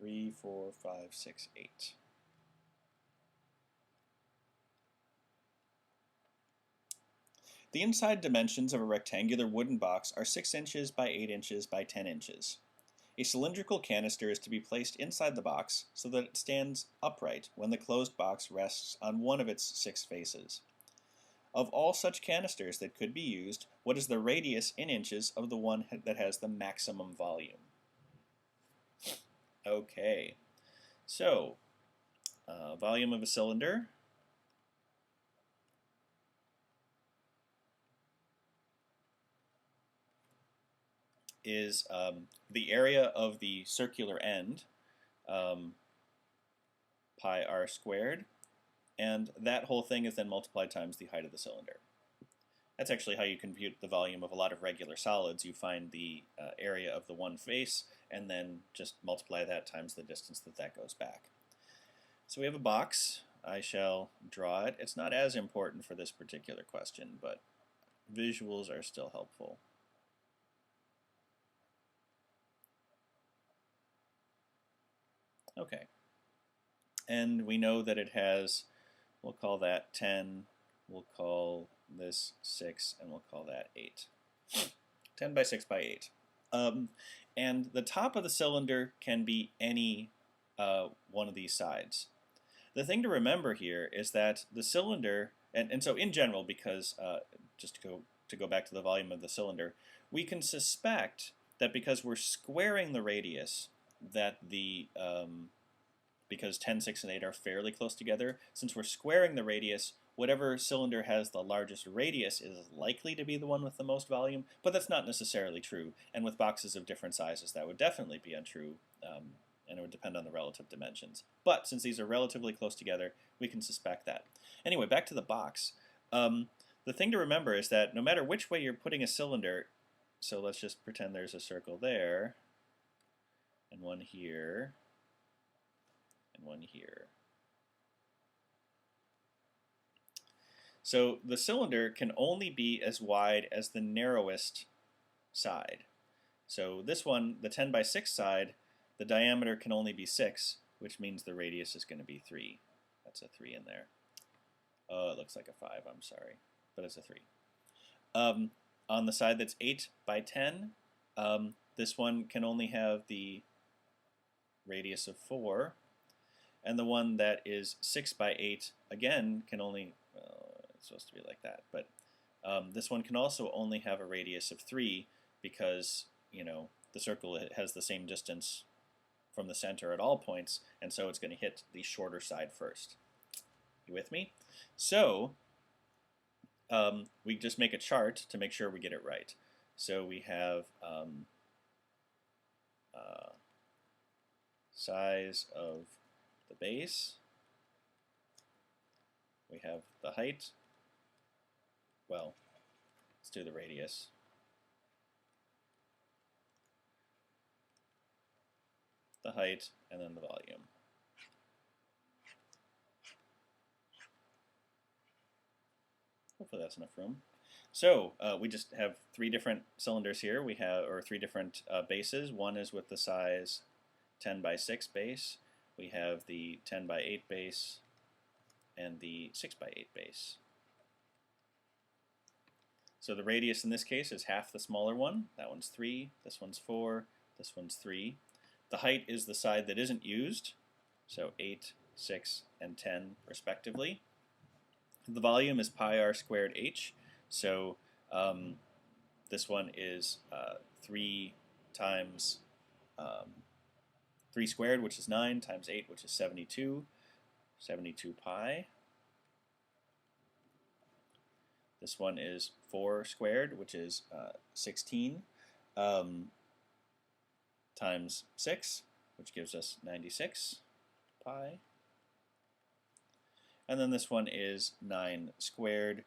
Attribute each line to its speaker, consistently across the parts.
Speaker 1: 3, 4, 5, 6, 8. The inside dimensions of a rectangular wooden box are 6 inches by 8 inches by 10 inches. A cylindrical canister is to be placed inside the box so that it stands upright when the closed box rests on one of its 6 faces. Of all such canisters that could be used, what is the radius in inches of the one that has the maximum volume? Okay, so volume of a cylinder is the area of the circular end, pi r squared, and that whole thing is then multiplied times the height of the cylinder. That's actually how you compute the volume of a lot of regular solids. You find the area of the one face and then just multiply that times the distance that goes back. So we have a box. I shall draw it. It's not as important for this particular question, but visuals are still helpful. Okay. And we know that it has, we'll call that 10, we'll call this 6, and we'll call that 8. 10 by 6 by 8. And the top of the cylinder can be any one of these sides. The thing to remember here is that the cylinder, and so in general, because just to go back to the volume of the cylinder, we can suspect that because we're squaring the radius, that the because 10, 6, and 8 are fairly close together, since we're squaring the radius, whatever cylinder has the largest radius is likely to be the one with the most volume, but that's not necessarily true. And with boxes of different sizes, that would definitely be untrue, and it would depend on the relative dimensions. But since these are relatively close together, we can suspect that. Anyway, back to the box. The thing to remember is that no matter which way you're putting a cylinder, so let's just pretend there's a circle there, and one here, and one here. So the cylinder can only be as wide as the narrowest side. So this one, the 10 by 6 side, the diameter can only be 6, which means the radius is going to be 3. That's a 3 in there. Oh, it looks like a 5, I'm sorry, but it's a 3. On the side that's 8 by 10, this one can only have the radius of 4, and the one that is 6 by 8, again, can only, it's supposed to be like that, but this one can also only have a radius of 3 because, you know, the circle has the same distance from the center at all points, and so it's going to hit the shorter side first. You with me? So we just make a chart to make sure we get it right. So we have size of the base. We have the height. Well, let's do the radius. The height, and then the volume. Hopefully that's enough room. So we just have 3 different cylinders here. We have, or 3 different bases. One is with the size 10 by 6 base. We have the 10 by 8 base and the 6 by 8 base. So the radius in this case is half the smaller one. That one's 3, this one's 4, this one's 3. The height is the side that isn't used, so 8, 6, and 10 respectively. The volume is pi r squared h, so this one is 3 times 3 squared, which is 9, times 8, which is 72, 72 pi. This one is 4 squared, which is 16, times 6, which gives us 96 pi. And then this one is 9 squared.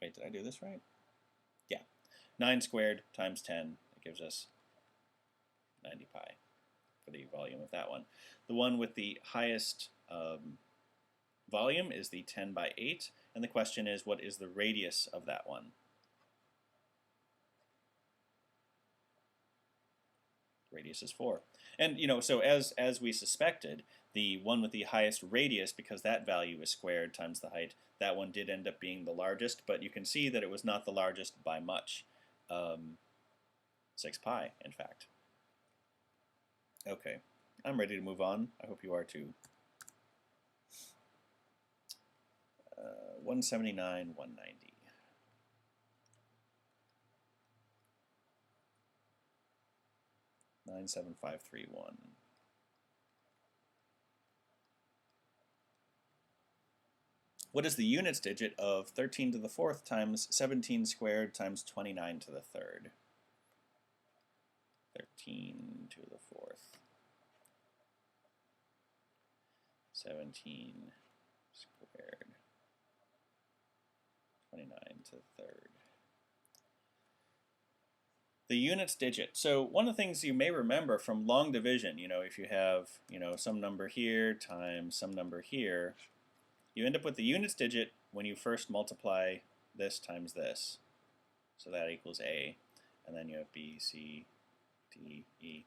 Speaker 1: Wait, did I do this right? Yeah. 9 squared times 10, it gives us 90 pi for the volume of that one. The one with the highest volume is the 10 by 8, and the question is, what is the radius of that one? radius is 4. And so as we suspected, the one with the highest radius, because that value is squared times the height, that one did end up being the largest, but you can see that it was not the largest by much. 6 pi, in fact. Okay, I'm ready to move on. I hope you are too. 179, 190. Nine seven five three one. What is the units digit of 13 to the 4th times 17 squared times 29 to the 3rd? 13 to the 4th. 17 squared. 29 to the 3rd. The units digit. So one of the things you may remember from long division, if you have, some number here times some number here, you end up with the units digit when you first multiply this times this. So that equals A. And then you have B, C, D, E.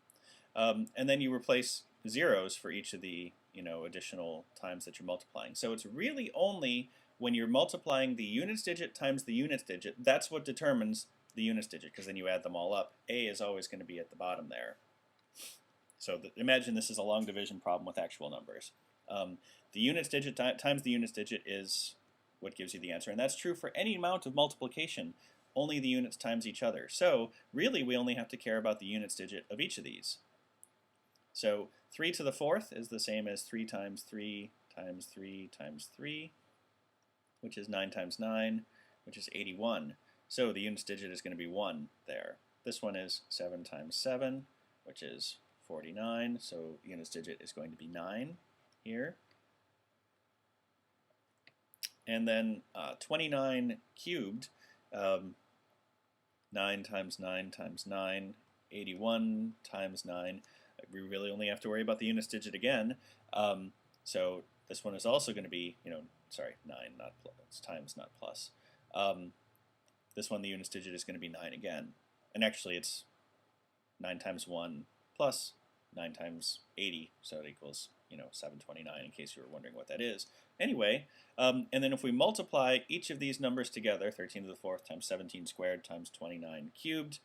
Speaker 1: And then you replace zeros for each of the additional times that you're multiplying. So it's really only when you're multiplying the units digit times the units digit, that's what determines the units digit, because then you add them all up. A is always going to be at the bottom there. So imagine this is a long division problem with actual numbers. The units digit times the units digit is what gives you the answer, and that's true for any amount of multiplication. Only the units times each other. So really we only have to care about the units digit of each of these. So 3 to the 4th is the same as 3 times 3 times 3 times 3, which is 9 times 9, which is 81. So the units digit is going to be 1 there. This one is 7 times 7, which is 49. So the units digit is going to be 9 here. And then 29 cubed, 9 times 9 times 9, 81 times 9. We really only have to worry about the units digit again. So this one is also going to be, 9, not plus, it's times, not plus. This one, the units digit is going to be 9 again. And actually it's 9 times 1 plus 9 times 80, so it equals 729, in case you were wondering what that is. Anyway, and then if we multiply each of these numbers together, 13 to the 4th times 17 squared times 29 cubed,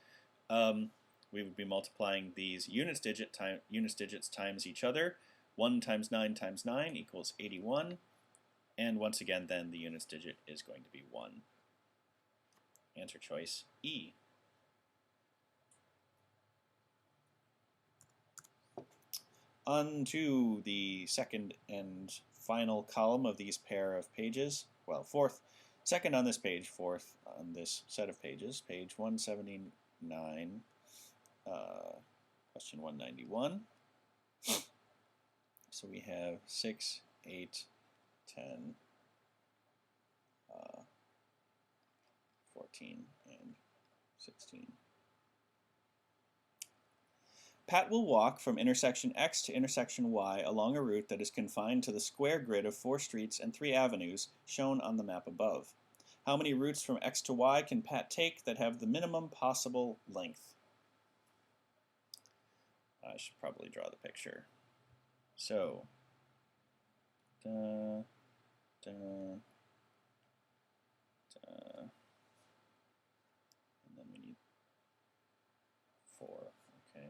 Speaker 1: we would be multiplying these units digits times each other. 1 times 9 times 9 equals 81. And once again, then the units digit is going to be 1. Answer choice E. On to the second and final column of these pair of pages. Well, second on this page, fourth on this set of pages, page 179, question 191. So we have 6, 8, 10, 14, and 16. Pat will walk from intersection X to intersection Y along a route that is confined to the square grid of 4 streets and 3 avenues shown on the map above. How many routes from X to Y can Pat take that have the minimum possible length? I should probably draw the picture. So, and then we need 4, okay.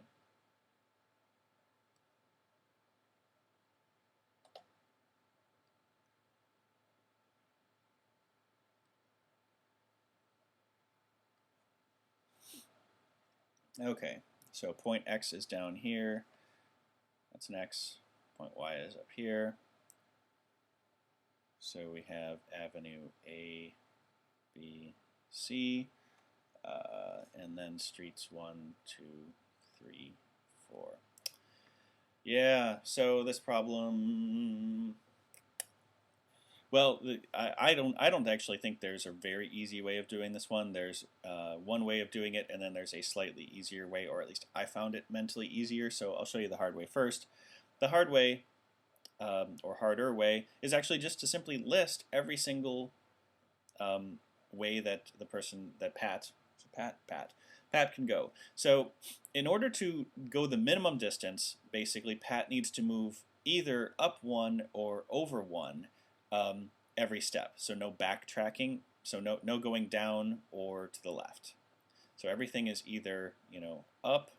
Speaker 1: Okay, so point X is down here. That's an X. Point Y is up here. So we have avenue A, B, C, and then streets 1, 2, 3, 4. Yeah, so this problem, well, I don't actually think there's a very easy way of doing this one. There's one way of doing it, and then there's a slightly easier way, or at least I found it mentally easier, so I'll show you the hard way first. The hard way, or harder way, is actually just to simply list every single way that Pat Pat can go. So in order to go the minimum distance, basically Pat needs to move either up 1 or over 1 every step. So no backtracking, so no going down or to the left. So everything is either, up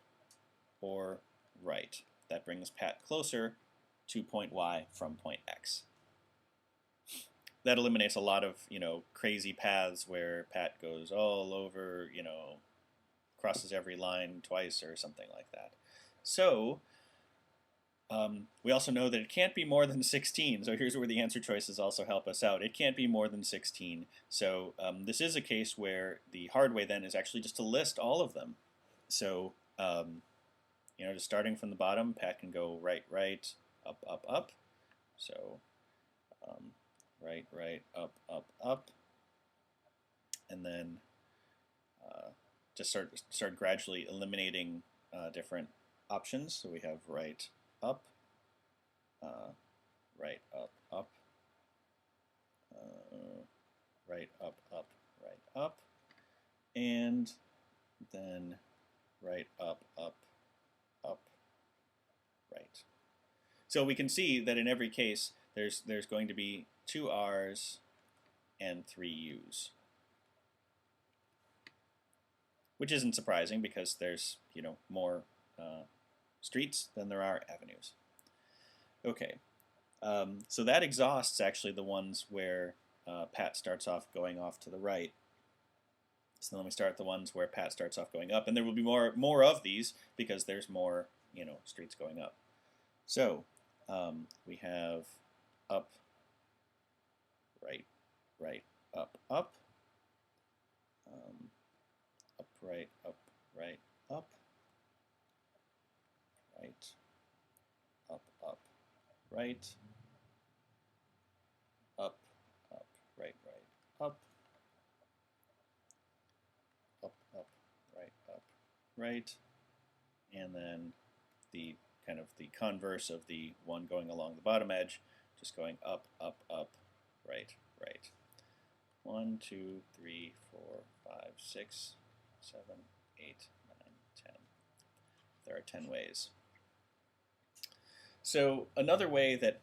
Speaker 1: or right. That brings Pat closer to point Y from point X. That eliminates a lot of, crazy paths where Pat goes all over, crosses every line twice or something like that. So we also know that it can't be more than 16. So here's where the answer choices also help us out. It can't be more than 16. So this is a case where the hard way then is actually just to list all of them. So, just starting from the bottom, Pat can go right, right, up, up, up. So right, right, up, up, up. And then just start gradually eliminating different options. So we have right, up, right, up, up, right, up, up, right, up, and then right, up, up, up, right. So we can see that in every case there's going to be 2 R's and 3 U's. Which isn't surprising because there's, more streets than there are avenues. Okay, so that exhausts actually the ones where Pat starts off going off to the right. So then we start the ones where Pat starts off going up, and there will be more of these because there's more, streets going up. So we have up, right, right, up, up, up, right, up, right, up, right, up, up, right, up, up, right, right, up, up, up, right, up, right, and then the kind of the converse of the one going along the bottom edge, just going up, up, up, right, right. 1, 2, 3, 4, 5, 6, 7, 8, 9, 10. There are 10 ways. So another way that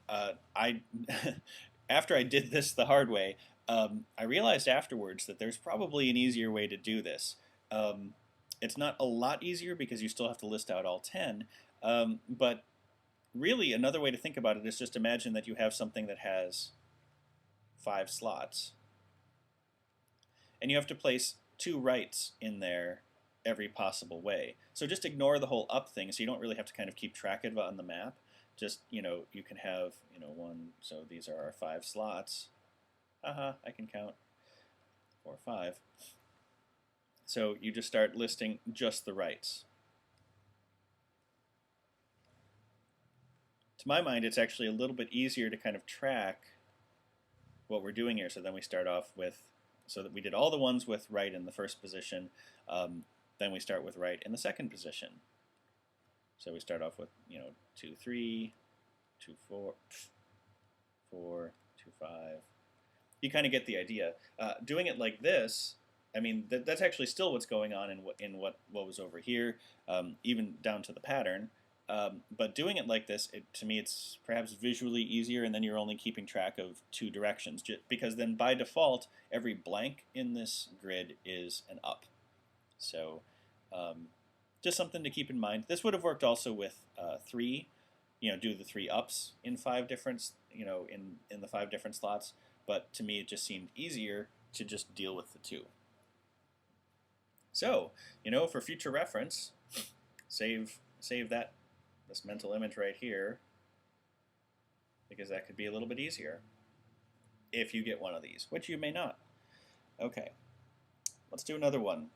Speaker 1: after I did this the hard way, I realized afterwards that there's probably an easier way to do this. It's not a lot easier because you still have to list out all 10, but really another way to think about it is just imagine that you have something that has 5 slots, and you have to place 2 rights in there every possible way. So just ignore the whole up thing, so you don't really have to kind of keep track of it on the map. Just, you can have, 1, so these are our 5 slots. Haha, I can count. 4, 5. So you just start listing just the rights. To my mind, it's actually a little bit easier to kind of track what we're doing here. So then we start off with, so that we did all the ones with right in the first position, then we start with right in the second position. So we start off with, 2, 3, 2, 4, 4, 2, 5. You kind of get the idea. Doing it like this, I mean, that's actually still what's going on in what was over here, even down to the pattern. But doing it like this, to me, it's perhaps visually easier, and then you're only keeping track of 2 directions, because then by default, every blank in this grid is an up. So just something to keep in mind. This would have worked also with 3, do the 3 ups in 5 different, in the 5 different slots. But to me, it just seemed easier to just deal with the 2. So, for future reference, save this mental image right here, because that could be a little bit easier if you get one of these, which you may not. Okay, let's do another one.